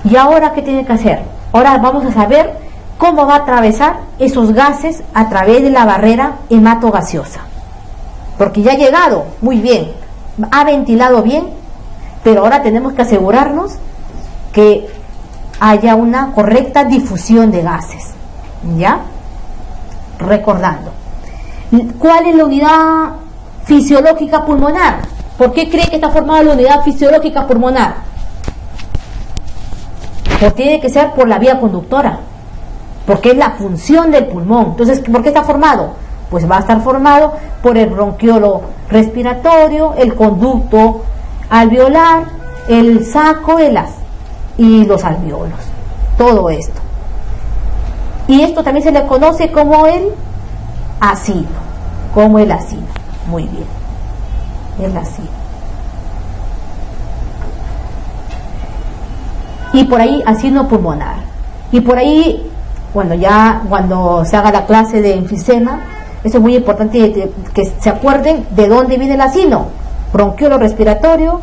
¿Y ahora qué tiene que hacer? Ahora vamos a saber cómo va a atravesar esos gases a través de la barrera hematogaseosa. Porque ya ha llegado muy bien, ha ventilado bien, pero ahora tenemos que asegurarnos que haya una correcta difusión de gases. ¿Ya? Recordando. ¿Cuál es la unidad fisiológica pulmonar? ¿Por qué cree que está formada la unidad fisiológica pulmonar? Pues tiene que ser por la vía conductora, porque es la función del pulmón. Entonces, ¿por qué está formado? Pues va a estar formado por el bronquiolo respiratorio, el conducto alveolar, el saco y los alveolos. Todo esto. Y esto también se le conoce como el ácido. Como el ácido. Muy bien. El ácido. Y por ahí ácido pulmonar. Y por ahí, cuando se haga la clase de enfisema, eso es muy importante que se acuerden de dónde viene el ácido. Bronquiolo respiratorio,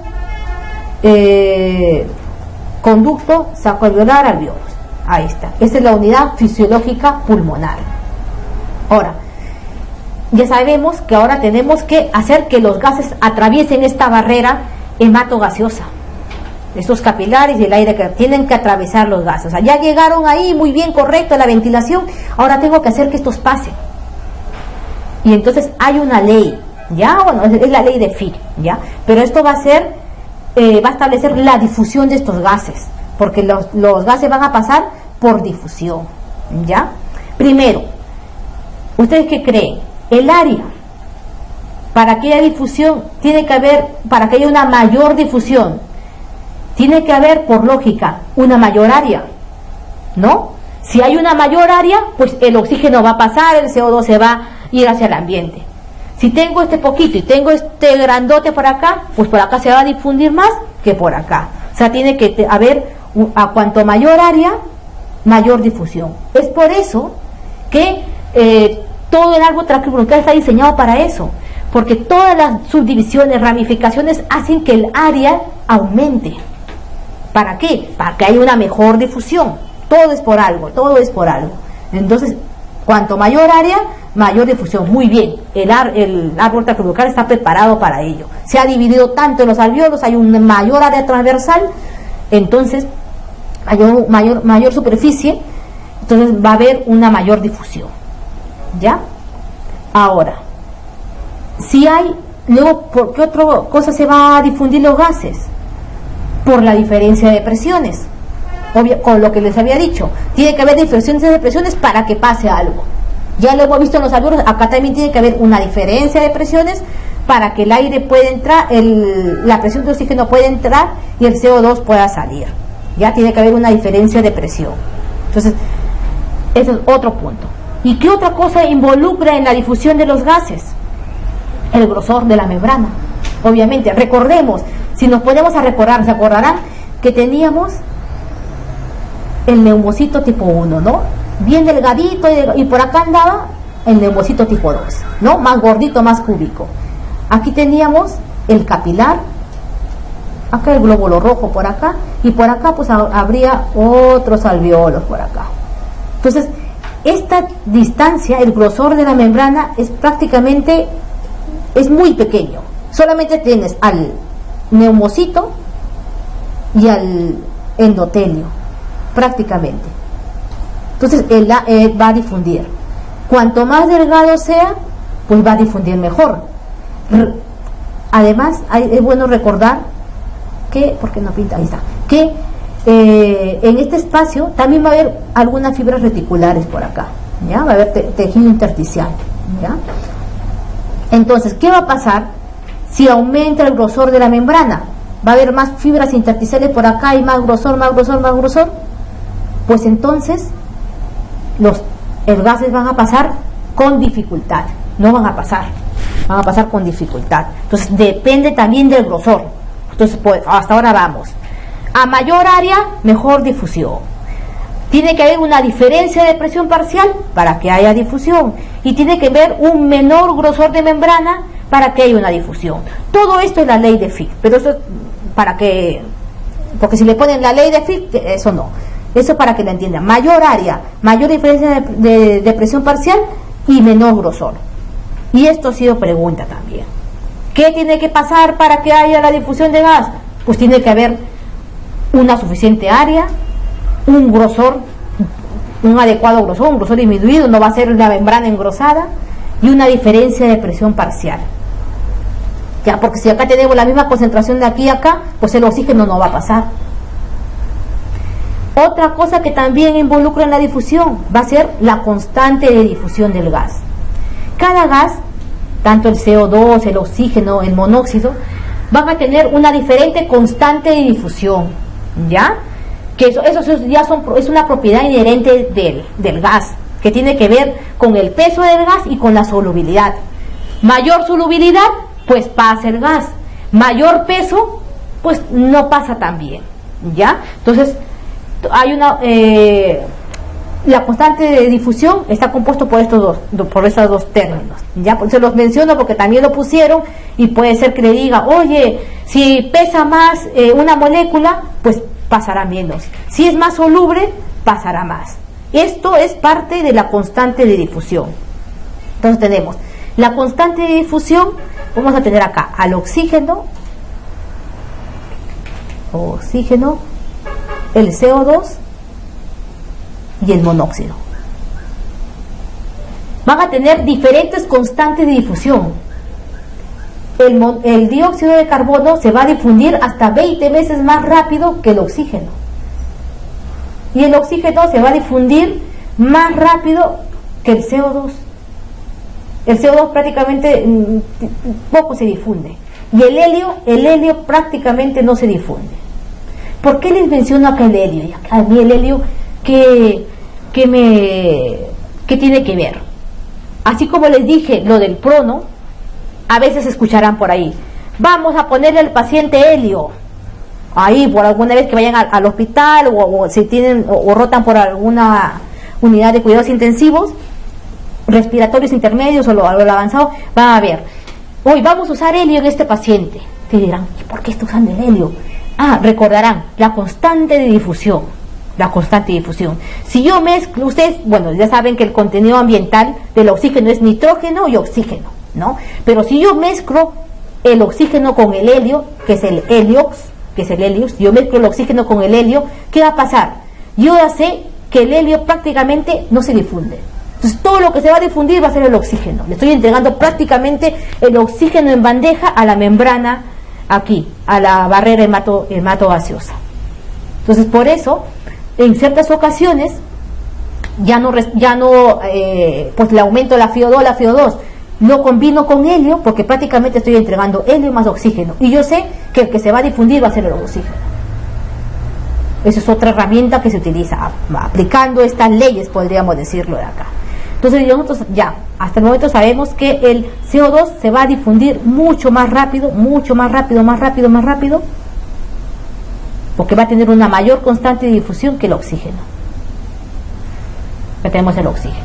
conducto, saco alveolar, alveolos. Ahí está. Esa es la unidad fisiológica pulmonar. Ahora, ya sabemos que ahora tenemos que hacer que los gases atraviesen esta barrera hematogaseosa. Estos capilares y el aire que tienen que atravesar los gases. O sea, ya llegaron ahí muy bien, correcto, la ventilación. Ahora tengo que hacer que estos pasen. Y entonces hay una ley, ¿ya? Bueno, es la ley de Fick, ¿ya? Pero esto va a establecer la difusión de estos gases, porque los gases van a pasar por difusión, ¿ya? Primero, ¿ustedes qué creen? El área, para que haya difusión, para que haya una mayor difusión, tiene que haber, por lógica, una mayor área, ¿no? Si hay una mayor área, pues el oxígeno va a pasar, el CO2 se va a ir hacia el ambiente. Si tengo este poquito y tengo este grandote por acá, pues por acá se va a difundir más que por acá. O sea, tiene que haber, a cuanto mayor área, mayor difusión. Es por eso que todo el árbol traqueobronquial está diseñado para eso, porque todas las subdivisiones, ramificaciones hacen que el área aumente. ¿Para qué? Para que haya una mejor difusión. Todo es por algo, todo es por algo. Entonces, cuanto mayor área, mayor difusión. Muy bien, el árbol traqueobronquial está preparado para ello. Se ha dividido tanto en los alveolos, hay una mayor área transversal, entonces hay mayor superficie, entonces va a haber una mayor difusión. ¿Ya? Ahora, si hay, luego, ¿por qué otra cosa se va a difundir los gases? Por la diferencia de presiones. Con lo que les había dicho, tiene que haber diferencias de presiones para que pase algo. Ya lo hemos visto en los alveolos, acá también tiene que haber una diferencia de presiones para que el aire pueda entrar, la presión de oxígeno pueda entrar y el CO2 pueda salir. Ya tiene que haber una diferencia de presión. Entonces, ese es otro punto. ¿Y qué otra cosa involucra en la difusión de los gases? El grosor de la membrana. Obviamente, recordemos, si nos ponemos a recordar, se acordarán que teníamos el neumocito tipo 1, ¿no? Bien delgadito y por acá andaba el neumocito tipo 2, ¿no? Más gordito, más cúbico. Aquí teníamos el capilar, acá el glóbulo rojo por acá, y por acá pues habría otros alveolos por acá. Entonces, esta distancia, el grosor de la membrana es muy pequeño. Solamente tienes al neumocito y al endotelio, prácticamente. Entonces él va a difundir. Cuanto más delgado sea, pues va a difundir mejor. Además, es bueno recordar que, ¿por qué no pinta? Ahí está. Que en este espacio también va a haber algunas fibras reticulares por acá, ¿ya? Va a haber tejido intersticial, ¿ya? Entonces, ¿qué va a pasar si aumenta el grosor de la membrana? ¿Va a haber más fibras intersticiales por acá y más grosor, más grosor, más grosor? Pues entonces los gases van a pasar con dificultad, no van a pasar con dificultad. Entonces depende también del grosor. Entonces pues, hasta ahora vamos, a mayor área, mejor difusión. Tiene que haber una diferencia de presión parcial para que haya difusión, y tiene que haber un menor grosor de membrana para que haya una difusión. Todo esto es la ley de Fick, pero esto para que porque si le ponen la ley de Fick, eso no. Eso para que lo entiendan. Mayor área, mayor diferencia de presión parcial y menor grosor. Y esto ha sido pregunta también. ¿Qué tiene que pasar para que haya la difusión de gas? Pues tiene que haber una suficiente área, un grosor, un adecuado grosor, un grosor disminuido, no va a ser una membrana engrosada, y una diferencia de presión parcial. Ya, porque si acá tenemos la misma concentración de aquí a acá, pues el oxígeno no va a pasar. Otra cosa que también involucra en la difusión va a ser la constante de difusión del gas. Cada gas, tanto el CO2, el oxígeno, el monóxido, van a tener una diferente constante de difusión, ¿ya? Que eso ya es una propiedad inherente del gas, que tiene que ver con el peso del gas y con la solubilidad. Mayor solubilidad, pues pasa el gas. Mayor peso, pues no pasa tan bien, ¿ya? Entonces, hay la constante de difusión está compuesto por estos dos términos, ¿ya? Se los menciono porque también lo pusieron y puede ser que le diga, oye, si pesa más una molécula, pues pasará menos. Si es más soluble, pasará más. Esto es parte de la constante de difusión. Entonces tenemos la constante de difusión, vamos a tener acá al oxígeno, el CO2 y el monóxido. Van a tener diferentes constantes de difusión. El dióxido de carbono se va a difundir hasta 20 veces más rápido que el oxígeno. Y el oxígeno se va a difundir más rápido que el CO2. El CO2 prácticamente poco se difunde. Y el helio prácticamente no se difunde. ¿Por qué les menciono acá el helio? A mí el helio, ¿qué tiene que ver? Así como les dije lo del prono, a veces escucharán por ahí, vamos a ponerle al paciente helio. Ahí, por alguna vez que vayan al hospital o si tienen o rotan por alguna unidad de cuidados intensivos, respiratorios intermedios o lo avanzado, van a ver, hoy vamos a usar helio en este paciente. Te dirán, ¿y por qué está usando el helio? Recordarán la constante de difusión. La constante de difusión. Si yo mezclo, ustedes, bueno, ya saben que el contenido ambiental del oxígeno es nitrógeno y oxígeno, ¿no? Pero si yo mezclo el oxígeno con el helio, que es el heliox, yo mezclo el oxígeno con el helio, ¿qué va a pasar? Yo ya sé que el helio prácticamente no se difunde. Entonces todo lo que se va a difundir va a ser el oxígeno. Le estoy entregando prácticamente el oxígeno en bandeja a la membrana aquí, a la barrera hematogaseosa. Entonces por eso, en ciertas ocasiones, pues le aumento la FiO2, lo combino con helio porque prácticamente estoy entregando helio más oxígeno. Y yo sé que el que se va a difundir va a ser el oxígeno. Esa es otra herramienta que se utiliza, aplicando estas leyes, podríamos decirlo de acá. Entonces nosotros ya, hasta el momento sabemos que el CO2 se va a difundir mucho más rápido, porque va a tener una mayor constante de difusión que el oxígeno. Ya tenemos el oxígeno.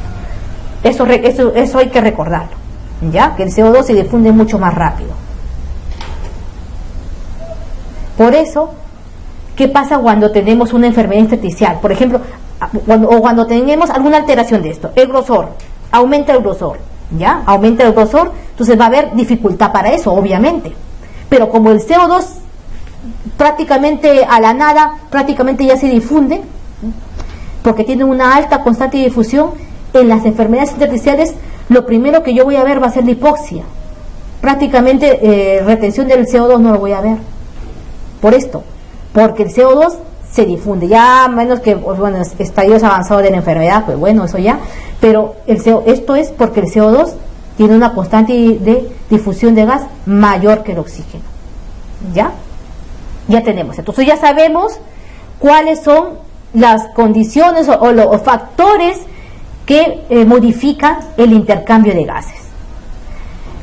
Eso hay que recordarlo, ¿ya? Que el CO2 se difunde mucho más rápido. Por eso, ¿qué pasa cuando tenemos una enfermedad intersticial? Por ejemplo, cuando tenemos alguna alteración de esto, el grosor, aumenta el grosor, ¿ya? Aumenta el grosor, entonces va a haber dificultad para eso, obviamente. Pero como el CO2 prácticamente a la nada, prácticamente ya se difunde, porque tiene una alta constante de difusión, en las enfermedades intersticiales, lo primero que yo voy a ver va a ser la hipoxia. Prácticamente retención del CO2 no lo voy a ver. Por esto, porque el CO2 se difunde, ya menos que, bueno, estadios avanzados de la enfermedad, pues bueno, eso ya, pero esto es porque el CO2 tiene una constante de difusión de gas mayor que el oxígeno, ¿ya? Ya tenemos, entonces ya sabemos cuáles son las condiciones o los factores que modifican el intercambio de gases.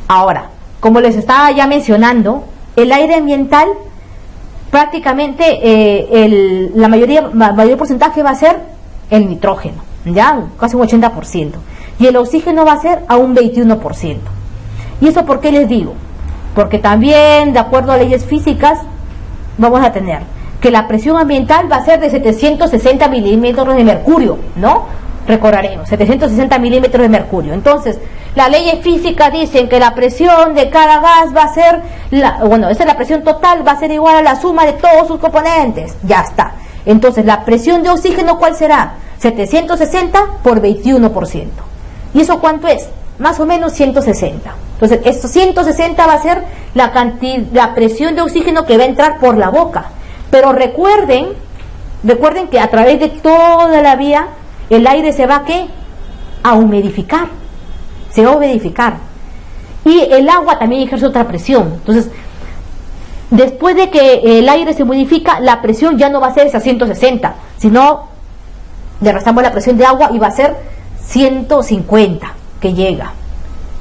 Ahora, como les estaba ya mencionando, el aire ambiental prácticamente mayor porcentaje va a ser el nitrógeno, ya casi un 80%, y el oxígeno va a ser a un 21%. ¿Y eso por qué les digo? Porque también, de acuerdo a leyes físicas, vamos a tener que la presión ambiental va a ser de 760 milímetros de mercurio, ¿no? Recordaremos, 760 milímetros de mercurio. Entonces, las leyes físicas dicen que la presión de cada gas va a ser, esa es la presión total, va a ser igual a la suma de todos sus componentes. Ya está. Entonces, la presión de oxígeno, ¿cuál será? 760 por 21%. ¿Y eso cuánto es? Más o menos 160. Entonces, esto 160 va a ser la presión de oxígeno que va a entrar por la boca. Pero recuerden que a través de toda la vía, el aire se va a humidificar. Se va a humidificar. Y el agua también ejerce otra presión. Entonces, después de que el aire se humidifica, la presión ya no va a ser esa 160, sino le restamos la presión de agua y va a ser 150 que llega.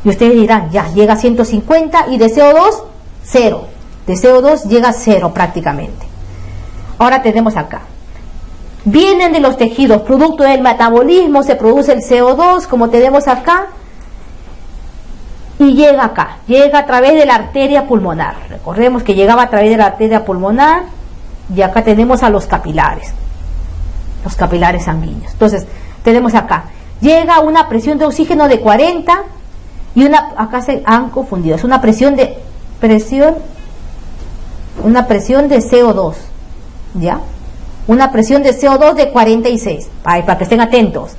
Y ustedes dirán, ya, llega a 150 y de CO2, 0. De CO2 llega a 0 prácticamente. Ahora tenemos acá. Vienen de los tejidos, producto del metabolismo, se produce el CO2, como tenemos acá, y llega acá, llega a través de la arteria pulmonar. Recordemos que llegaba a través de la arteria pulmonar, y acá tenemos a los capilares sanguíneos. Entonces, tenemos acá, llega una presión de oxígeno de 40, y acá se han confundido, es una presión de CO2, ¿ya? Una presión de CO2 de 46, para que estén atentos.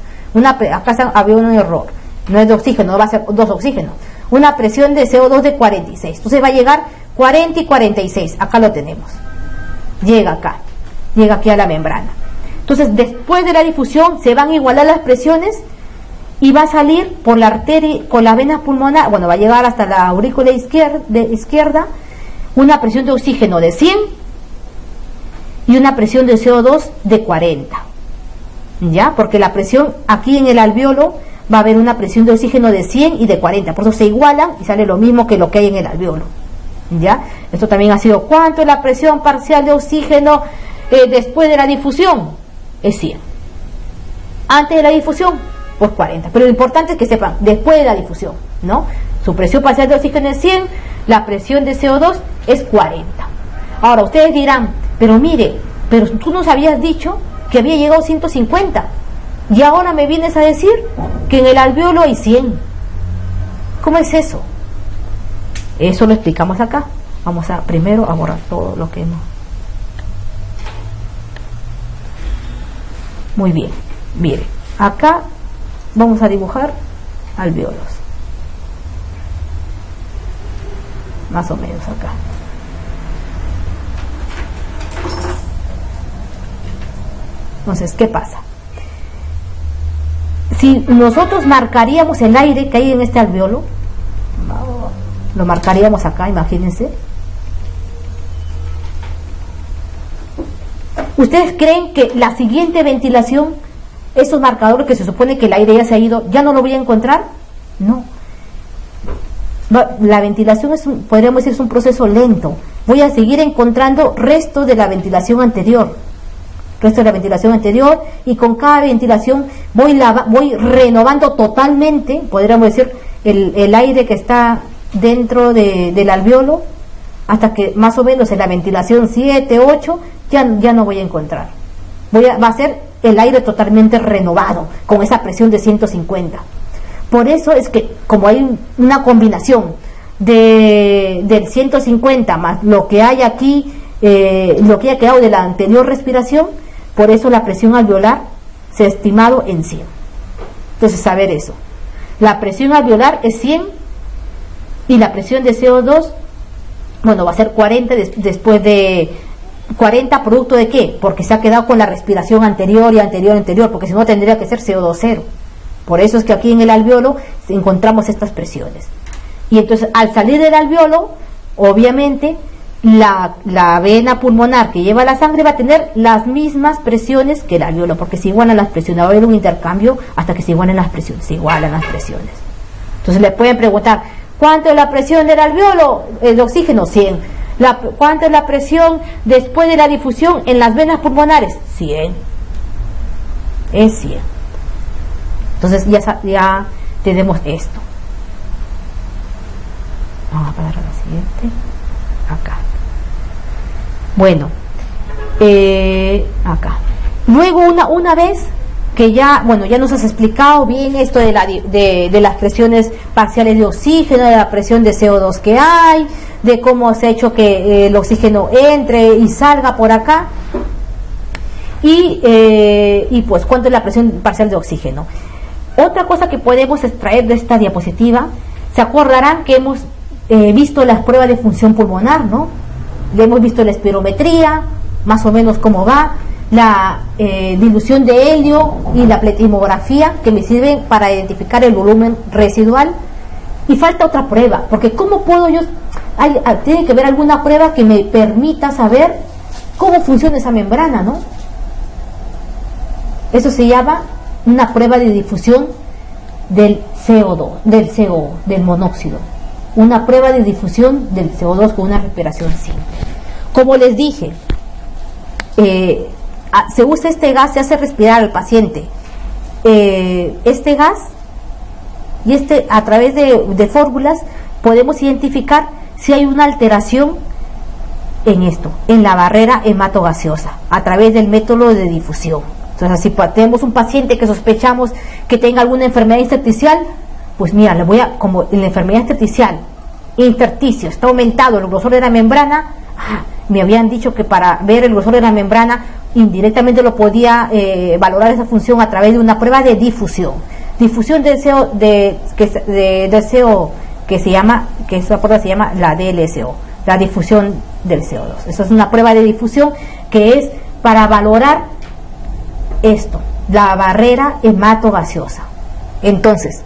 Acá había un error, no es de oxígeno, no va a ser 2 oxígenos. Una presión de CO2 de 46, entonces va a llegar 40 y 46, acá lo tenemos. Llega aquí a la membrana. Entonces, después de la difusión, se van a igualar las presiones y va a salir por la arteria, con la vena pulmonar, va a llegar hasta la aurícula izquierda, una presión de oxígeno de 100 y una presión de CO2 de 40, ¿ya? Porque la presión aquí en el alveolo va a haber una presión de oxígeno de 100 y de 40, por eso se igualan y sale lo mismo que lo que hay en el alveolo, ¿ya? Esto también ha sido, ¿cuánto es la presión parcial de oxígeno después de la difusión? Es 100. Antes de la difusión, pues 40. Pero lo importante es que sepan, después de la difusión, ¿no? Su presión parcial de oxígeno es 100, la presión de CO2 es 40. Ahora, ustedes dirán, pero mire, pero tú nos habías dicho que había llegado a 150 y ahora me vienes a decir que en el alveolo hay 100. ¿Cómo es eso? Eso lo explicamos acá. Vamos a primero a borrar todo lo que no. Muy bien, mire, acá vamos a dibujar alveolos, más o menos acá. Entonces, ¿qué pasa? Si nosotros marcaríamos el aire que hay en este alveolo, lo marcaríamos acá, imagínense. ¿Ustedes creen que la siguiente ventilación, esos marcadores que se supone que el aire ya se ha ido, ya no lo voy a encontrar? No. La ventilación podríamos decir, es un proceso lento. Voy a seguir encontrando restos de la ventilación anterior. Y con cada ventilación voy renovando totalmente, podríamos decir, el aire que está dentro del alveolo, hasta que más o menos en la ventilación 7, 8 ya no voy a encontrar. Va a ser el aire totalmente renovado con esa presión de 150. Por eso es que, como hay una combinación del 150 más lo que hay aquí, lo que ha quedado de la anterior respiración, por eso la presión alveolar se ha estimado en 100. Entonces, saber eso. La presión alveolar es 100 y la presión de CO2, va a ser 40 después de 40, ¿producto de qué? Porque se ha quedado con la respiración anterior, porque si no tendría que ser CO2 0. Por eso es que aquí en el alveolo encontramos estas presiones. Y entonces, al salir del alveolo, obviamente, la vena pulmonar que lleva la sangre va a tener las mismas presiones que el alveolo, porque se igualan las presiones. Va a haber un intercambio hasta que se igualen las presiones. Entonces le pueden preguntar, ¿cuánto es la presión del alveolo? El oxígeno, 100. ¿Cuánto es la presión después de la difusión en las venas pulmonares? 100. Es 100. Entonces ya tenemos esto. Vamos a pasar a la siguiente. Acá. Bueno, Acá. Luego una vez que ya, bueno, ya nos has explicado bien esto de las presiones parciales de oxígeno, de la presión de CO2 que hay, de cómo se ha hecho que el oxígeno entre y salga por acá, y pues cuánto es la presión parcial de oxígeno. Otra cosa que podemos extraer de esta diapositiva, se acordarán que hemos visto las pruebas de función pulmonar, ¿no? Le hemos visto la espirometría, más o menos cómo va, la dilución de helio y la pletimografía, que me sirven para identificar el volumen residual. Y falta otra prueba, porque ¿cómo puedo yo? Tiene que haber alguna prueba que me permita saber cómo funciona esa membrana, ¿no? Eso se llama una prueba de difusión del CO2, del monóxido. Una prueba de difusión del CO2 con una respiración simple. Como les dije, se usa este gas, se hace respirar al paciente. Este gas, y a través de fórmulas podemos identificar si hay una alteración en la barrera hematogaseosa, a través del método de difusión. Entonces, si tenemos un paciente que sospechamos que tenga alguna enfermedad intersticial, pues mira, como en la enfermedad intersticio está aumentado el grosor de la membrana, me habían dicho que para ver el grosor de la membrana indirectamente lo podía valorar esa función a través de una prueba de difusión del CO, que esa prueba se llama la DLCO, la difusión del CO2. Eso es una prueba de difusión que es para valorar esto, la barrera hematogaseosa. Entonces,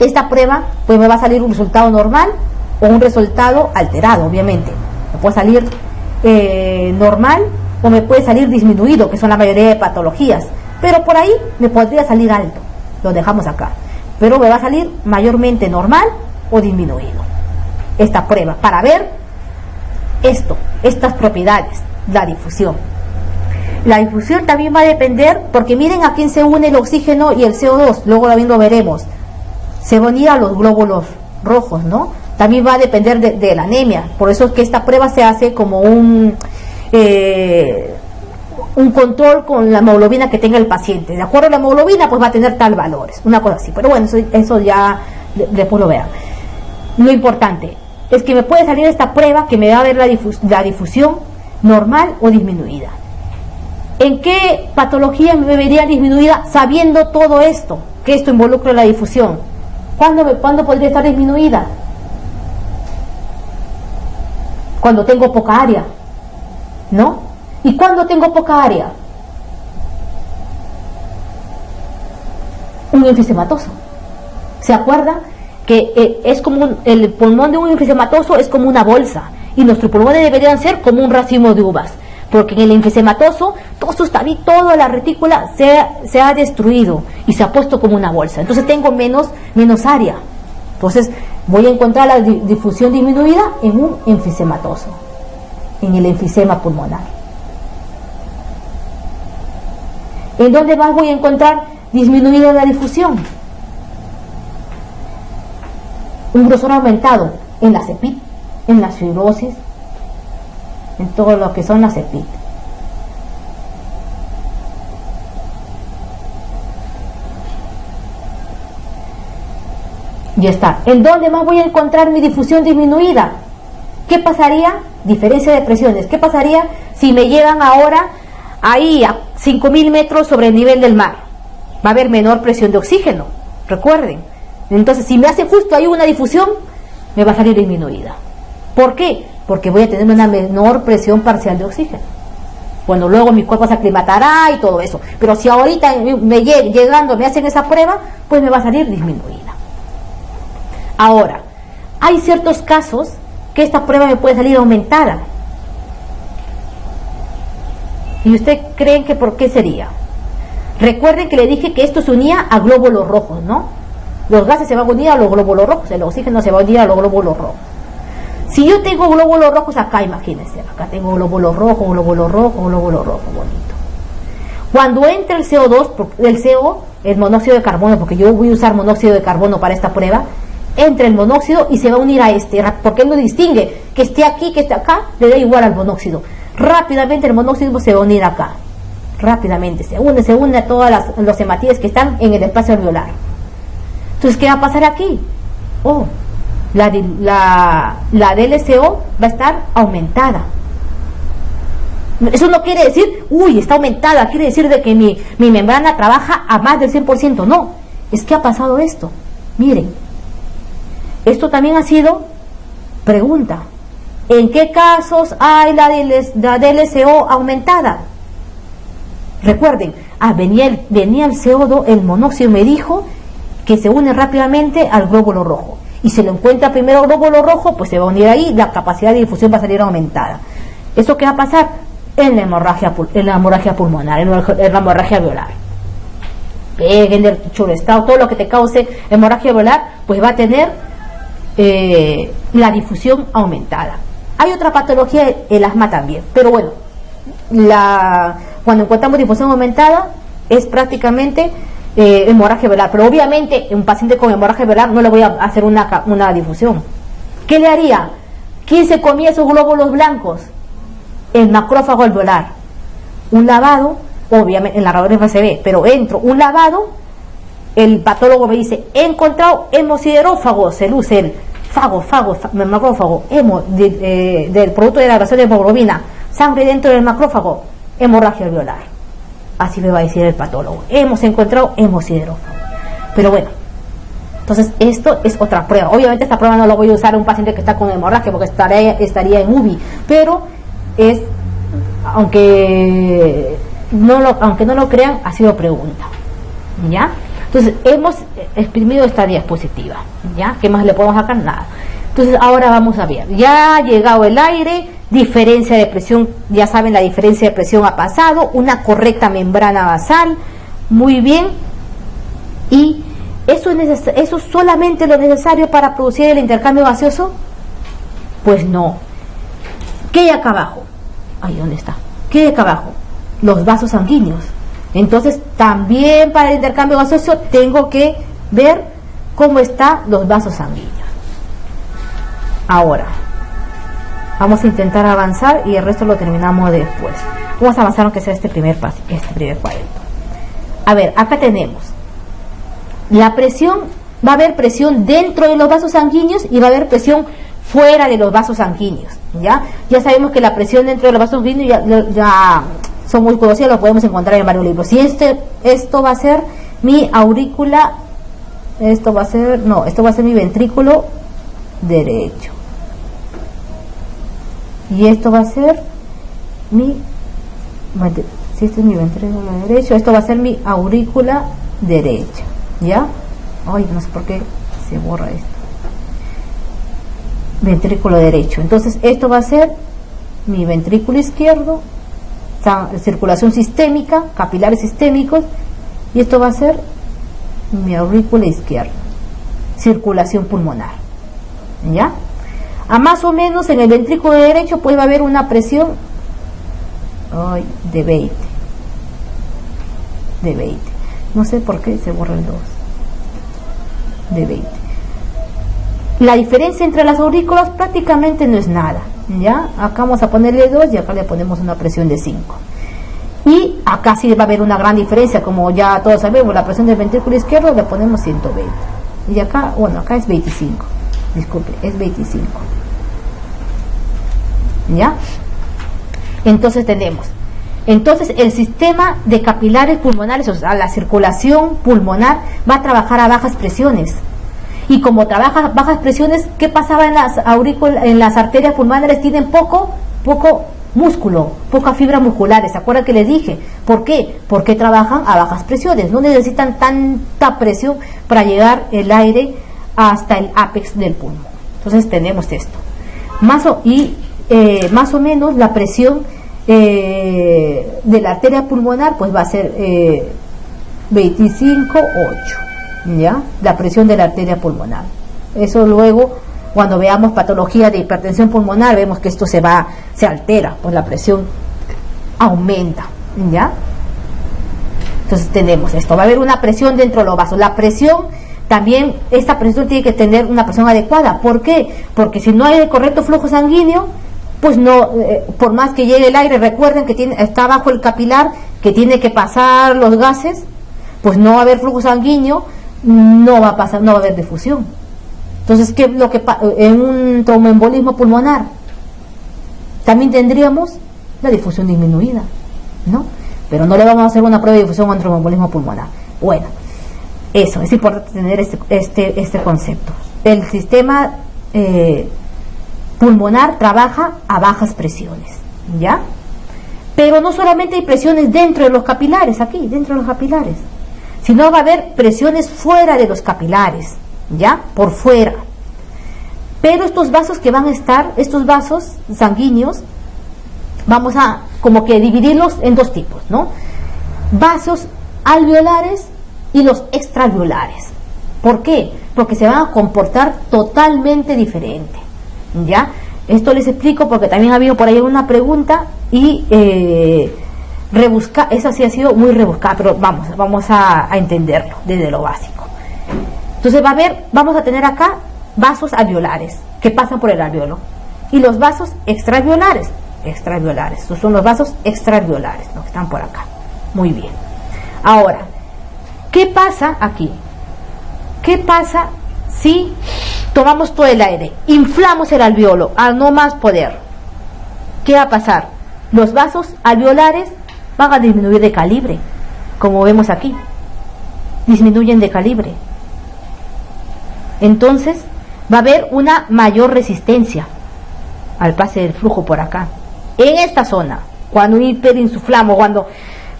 esta prueba pues me va a salir un resultado normal o un resultado alterado, obviamente. Me puede salir normal o me puede salir disminuido, que son la mayoría de patologías, pero por ahí me podría salir alto, lo dejamos acá, pero me va a salir mayormente normal o disminuido esta prueba, para ver estas propiedades, la difusión. La difusión también va a depender, porque miren a quién se une el oxígeno y el CO2, luego también lo veremos, se van a unir a los glóbulos rojos, ¿no? También va a depender de la anemia, por eso es que esta prueba se hace como un control con la hemoglobina que tenga el paciente. De acuerdo a la hemoglobina, pues va a tener tal valores, una cosa así, pero bueno, eso ya después lo verán. Lo importante es que me puede salir esta prueba que me va a ver la difusión normal o disminuida. ¿En qué patología me vería disminuida sabiendo todo esto? Que esto involucra la difusión. ¿Cuándo podría estar disminuida? Cuando tengo poca área, ¿no? ¿Y cuándo tengo poca área? Un enfisematoso. ¿Se acuerdan? Que es como el pulmón de un enfisematoso es como una bolsa, y nuestros pulmones deberían ser como un racimo de uvas, porque en el enfisematoso toda la retícula se ha destruido y se ha puesto como una bolsa. Entonces tengo menos área. Entonces voy a encontrar la difusión disminuida en un enfisematoso, en el enfisema pulmonar. ¿En dónde más voy a encontrar disminuida la difusión? Un grosor aumentado en la CEPIT, en la fibrosis, en todo lo que son las CEPIT. Ya está. ¿En dónde más voy a encontrar mi difusión disminuida? ¿Qué pasaría? Diferencia de presiones. ¿Qué pasaría si me llegan ahora ahí a 5.000 metros sobre el nivel del mar? Va a haber menor presión de oxígeno, recuerden. Entonces, si me hace justo ahí una difusión, me va a salir disminuida. ¿Por qué? Porque voy a tener una menor presión parcial de oxígeno. Bueno, luego mi cuerpo se aclimatará y todo eso. Pero si ahorita llegando me hacen esa prueba, pues me va a salir disminuida. Ahora, hay ciertos casos que esta prueba me puede salir aumentada. ¿Y usted creen que por qué sería? Recuerden que le dije que esto se unía a glóbulos rojos, ¿no? Los gases se van a unir a los glóbulos rojos, el oxígeno se va a unir a los glóbulos rojos. Si yo tengo glóbulos rojos acá, imagínense, acá tengo glóbulos rojos, bonito. Cuando entra el CO2, el monóxido de carbono, porque yo voy a usar monóxido de carbono para esta prueba, entra el monóxido y se va a unir a porque él no distingue que esté aquí, que esté acá, le da igual al monóxido. rápidamente el monóxido se va a unir acá. Rápidamente, se une a todas los hematíes que están en el espacio alveolar. Entonces, ¿qué va a pasar aquí? La DLCO va a estar aumentada. Eso no quiere decir, está aumentada, quiere decir de que mi membrana trabaja a más del 100%. No, es que ha pasado esto. Miren, esto también ha sido pregunta. ¿En qué casos hay la DLCO aumentada? Recuerden, venía el CO2, el monóxido me dijo que se une rápidamente al glóbulo rojo. Y si lo encuentra primero el glóbulo rojo, pues se va a unir ahí, la capacidad de difusión va a salir aumentada. ¿Eso qué va a pasar? En la hemorragia pulmonar, en la hemorragia alveolar. En el churestado, todo lo que te cause hemorragia alveolar, pues va a tener la difusión aumentada. Hay otra patología, el asma también, pero bueno, cuando encontramos difusión aumentada es prácticamente hemorragia alveolar, pero obviamente un paciente con hemorragia alveolar no le voy a hacer una difusión. ¿Qué le haría? ¿Quién se comía esos glóbulos blancos? El macrófago alveolar. Un lavado, obviamente en la radiografía se ve, pero un lavado, el patólogo me dice, he encontrado hemosiderófago, se luce el macrófago, del producto de la reacción de hemoglobina, sangre dentro del macrófago, hemorragia alveolar. Así me va a decir el patólogo, hemos encontrado hemosiderófago. Pero bueno, entonces esto es otra prueba. Obviamente esta prueba no la voy a usar a un paciente que está con hemorragia porque estaría en UBI, pero aunque no lo crean, ha sido pregunta, ¿ya? Entonces hemos exprimido esta diapositiva, ¿ya? ¿Qué más le podemos sacar? Nada. Entonces ahora vamos a ver, ya ha llegado el aire, diferencia de presión, ya saben, la diferencia de presión ha pasado, una correcta membrana basal, muy bien. ¿Y eso es solamente lo necesario para producir el intercambio gaseoso? Pues no. ¿Qué hay acá abajo? ¿Dónde está? ¿Qué hay acá abajo? Los vasos sanguíneos. Entonces también para el intercambio gaseoso tengo que ver cómo están los vasos sanguíneos. Ahora vamos a intentar avanzar y el resto lo terminamos después. Vamos a avanzar aunque sea este primer cuadrito. A ver, acá tenemos la presión. Va a haber presión dentro de los vasos sanguíneos y va a haber presión fuera de los vasos sanguíneos. Ya sabemos que la presión dentro de los vasos sanguíneos ya son muy conocidas, lo podemos encontrar en varios libros. Y esto va a ser mi aurícula, esto va a ser mi ventrículo derecho. Y esto va a ser si este es mi ventrículo derecho, esto va a ser mi aurícula derecha. ¿Ya? No sé por qué se borra esto. Ventrículo derecho. Entonces esto va a ser mi ventrículo izquierdo, circulación sistémica, capilares sistémicos, y esto va a ser mi aurícula izquierda, circulación pulmonar. ¿Ya? A más o menos en el ventrículo derecho pues va a haber una presión de 20. No sé por qué se borra el 2. De 20. La diferencia entre las aurículas prácticamente no es nada, ¿ya? Acá vamos a ponerle 2 y acá le ponemos una presión de 5. Y acá sí va a haber una gran diferencia, como ya todos sabemos, la presión del ventrículo izquierdo le ponemos 120. Y acá, acá es 25. Disculpe, es 25. ¿Ya? Entonces el sistema de capilares pulmonares, o sea, la circulación pulmonar va a trabajar a bajas presiones. Y como trabaja a bajas presiones, ¿qué pasaba en las arterias pulmonares? Tienen poco músculo, poca fibra musculares. ¿Se acuerdan que les dije? ¿Por qué? Porque trabajan a bajas presiones. No necesitan tanta presión para llegar el aire hasta el ápex del pulmón. Entonces tenemos esto. Más o menos la presión de la arteria pulmonar pues va a ser 25/8, ¿ya? La presión de la arteria pulmonar. Eso luego, cuando veamos patología de hipertensión pulmonar, vemos que esto se altera, pues la presión aumenta, ¿ya? Entonces tenemos esto, va a haber una presión dentro de los vasos. La presión también, esta presión tiene que tener una presión adecuada. ¿Por qué? Porque si no hay el correcto flujo sanguíneo, pues no, por más que llegue el aire, recuerden que está bajo el capilar, que tiene que pasar los gases, pues no va a haber flujo sanguíneo, no va a haber difusión. Entonces, ¿qué es lo que en un tromboembolismo pulmonar? También tendríamos la difusión disminuida, ¿no? Pero no le vamos a hacer una prueba de difusión a un tromboembolismo pulmonar. Bueno, eso, es importante tener este concepto. El sistema pulmonar trabaja a bajas presiones, ¿ya? Pero no solamente hay presiones dentro de los capilares, aquí, dentro de los capilares, sino va a haber presiones fuera de los capilares, ¿ya? Por fuera. Pero estos vasos que van a estar, estos vasos sanguíneos, vamos a como que dividirlos en dos tipos, ¿no? Vasos alveolares y los extraalveolares. ¿Por qué? Porque se van a comportar totalmente diferente, ¿ya? Esto les explico porque también ha habido por ahí una pregunta y esa sí ha sido muy rebuscada, pero vamos a entenderlo desde lo básico. Entonces vamos a tener acá vasos alveolares que pasan por el alveolo y los vasos extraalveolares. Estos son los vasos extraalveolares, los que están por acá. Muy bien. Ahora, ¿qué pasa aquí? ¿Qué pasa si tomamos todo el aire, inflamos el alveolo a no más poder? ¿Qué va a pasar? Los vasos alveolares van a disminuir de calibre, como vemos aquí. Disminuyen de calibre. Entonces va a haber una mayor resistencia al pase del flujo por acá. En esta zona, cuando hiperinsuflamos, cuando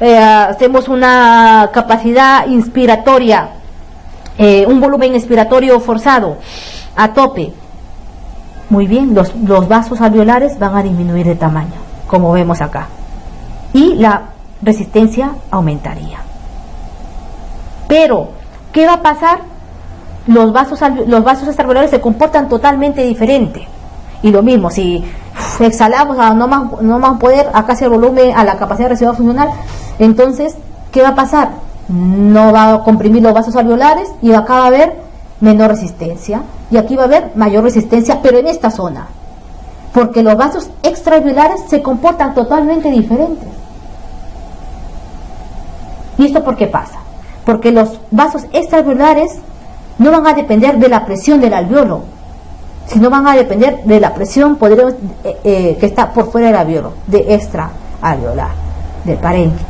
hacemos una capacidad inspiratoria, un volumen expiratorio forzado a tope, muy bien, los vasos alveolares van a disminuir de tamaño, como vemos acá, y la resistencia aumentaría. Pero, ¿qué va a pasar? Los vasos extraalveolares se comportan totalmente diferente. Y lo mismo, si exhalamos a no más poder, acá hacia el volumen, a la capacidad residual funcional, entonces, ¿qué va a pasar? No va a comprimir los vasos alveolares y acá va a haber menor resistencia. Y aquí va a haber mayor resistencia, pero en esta zona. Porque los vasos extraalveolares se comportan totalmente diferentes. ¿Y esto por qué pasa? Porque los vasos extraalveolares no van a depender de la presión del alveolo, sino van a depender de la presión que está por fuera del alveolo, de extraalveolar, del parénquima.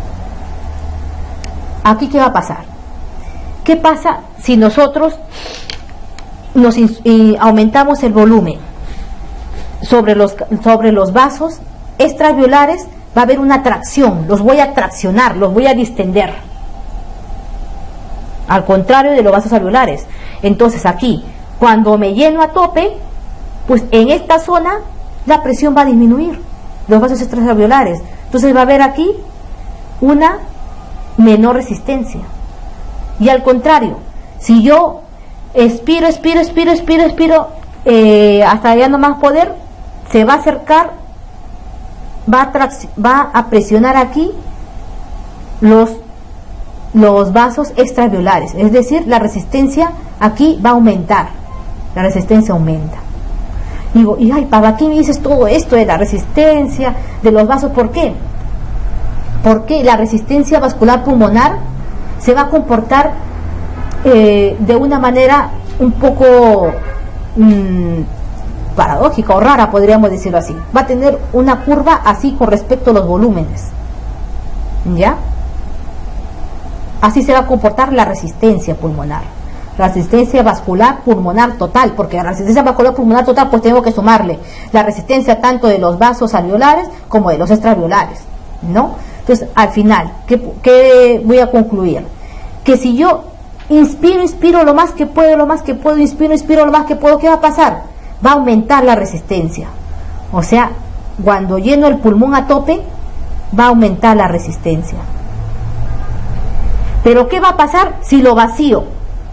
Aquí, ¿qué va a pasar? ¿Qué pasa si nosotros aumentamos el volumen sobre los vasos extraalveolares? Va a haber una tracción, los voy a traccionar, los voy a distender, al contrario de los vasos alveolares. Entonces aquí, cuando me lleno a tope, pues en esta zona la presión va a disminuir, los vasos extraalveolares. Entonces va a haber aquí una menor resistencia. Y al contrario, si yo expiro hasta ya no más poder, se va a acercar, va a presionar aquí los vasos extraalveolares, es decir, la resistencia aquí va a aumentar, la resistencia aumenta. Digo, y ay, ¿para qué me dices todo esto de la resistencia de los vasos? ¿Por qué? Porque la resistencia vascular pulmonar se va a comportar de una manera un poco paradójica o rara, podríamos decirlo así. Va a tener una curva así con respecto a los volúmenes, ¿ya? Así se va a comportar la resistencia pulmonar, la resistencia vascular pulmonar total, porque a la resistencia vascular pulmonar total pues tengo que sumarle la resistencia tanto de los vasos alveolares como de los extraalveolares, ¿no? Entonces, al final, ¿qué voy a concluir? Que si yo inspiro lo más que puedo, inspiro lo más que puedo, ¿qué va a pasar? Va a aumentar la resistencia. O sea, cuando lleno el pulmón a tope, va a aumentar la resistencia. Pero ¿qué va a pasar si lo vacío?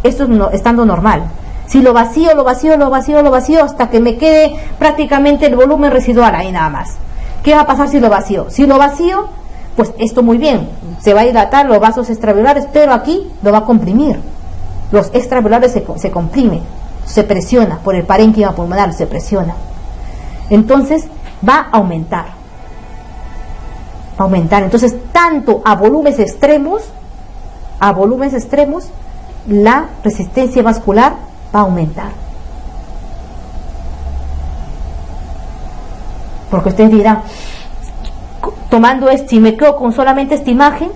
Esto es estando normal. Si lo vacío hasta que me quede prácticamente el volumen residual ahí nada más. ¿Qué va a pasar si lo vacío? Si lo vacío, pues esto muy bien, se va a dilatar los vasos extraalveolares, pero aquí lo va a comprimir. Los extraalveolares se comprimen, se presiona por el parénquima pulmonar, se presiona. Entonces, va a aumentar. Va a aumentar. Entonces, tanto a volúmenes extremos, la resistencia vascular va a aumentar. Porque ustedes dirán, tomando si me quedo con solamente esta imagen,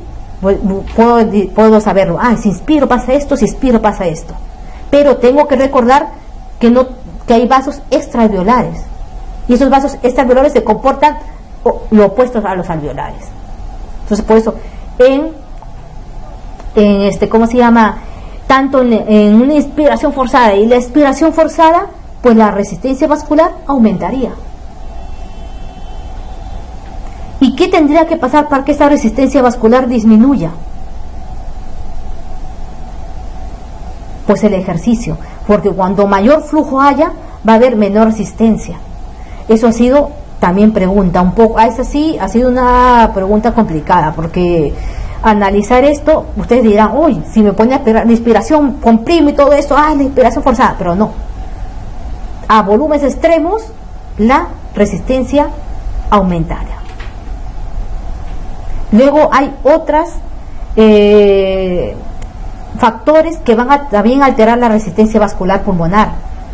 puedo saberlo. Si inspiro pasa esto, si expiro pasa esto. Pero tengo que recordar que hay vasos extraalveolares. Y esos vasos extraalveolares se comportan lo opuestos a los alveolares. Entonces, por eso, ¿cómo se llama? Tanto en una inspiración forzada y la expiración forzada, pues la resistencia vascular aumentaría. ¿Y qué tendría que pasar para que esa resistencia vascular disminuya? Pues el ejercicio, porque cuando mayor flujo haya, va a haber menor resistencia. Eso ha sido también pregunta, un poco, esa sí ha sido una pregunta complicada, porque analizar esto, ustedes dirán, uy, si me pone la inspiración, comprimo y todo eso, la inspiración forzada, pero no. A volúmenes extremos, la resistencia aumentaría. Luego hay otras factores que van a también alterar la resistencia vascular pulmonar,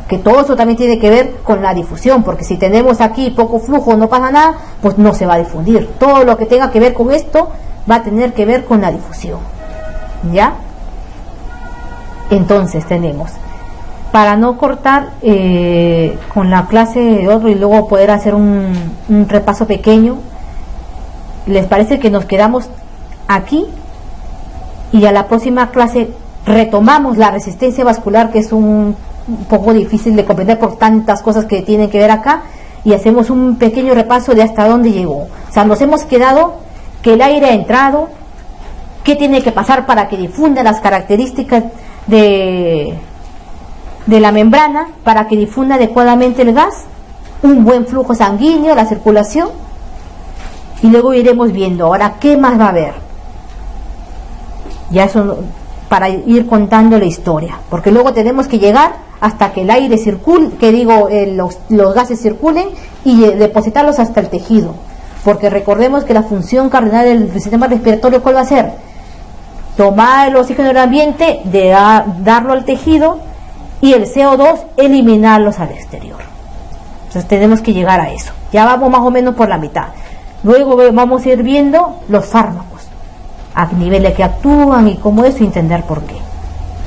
que todo eso también tiene que ver con la difusión, porque si tenemos aquí poco flujo, no pasa nada, pues no se va a difundir. Todo lo que tenga que ver con esto va a tener que ver con la difusión, ¿ya? Entonces tenemos, para no cortar con la clase de otro y luego poder hacer un repaso pequeño, ¿les parece que nos quedamos aquí y a la próxima clase retomamos la resistencia vascular, que es un poco difícil de comprender por tantas cosas que tienen que ver acá, y hacemos un pequeño repaso de hasta dónde llegó? O sea, nos hemos quedado que el aire ha entrado, qué tiene que pasar para que difunda las características de la membrana, para que difunda adecuadamente el gas, un buen flujo sanguíneo, la circulación. Y luego iremos viendo ahora qué más va a haber. Ya eso para ir contando la historia, porque luego tenemos que llegar hasta que el aire circule, los gases circulen y depositarlos hasta el tejido, porque recordemos que la función cardinal del sistema respiratorio, ¿cuál va a ser? Tomar el oxígeno del ambiente, darlo al tejido, y el CO2 eliminarlos al exterior. Entonces tenemos que llegar a eso. Ya vamos más o menos por la mitad. Luego vamos a ir viendo los fármacos, a nivel de que actúan y cómo eso, y entender por qué.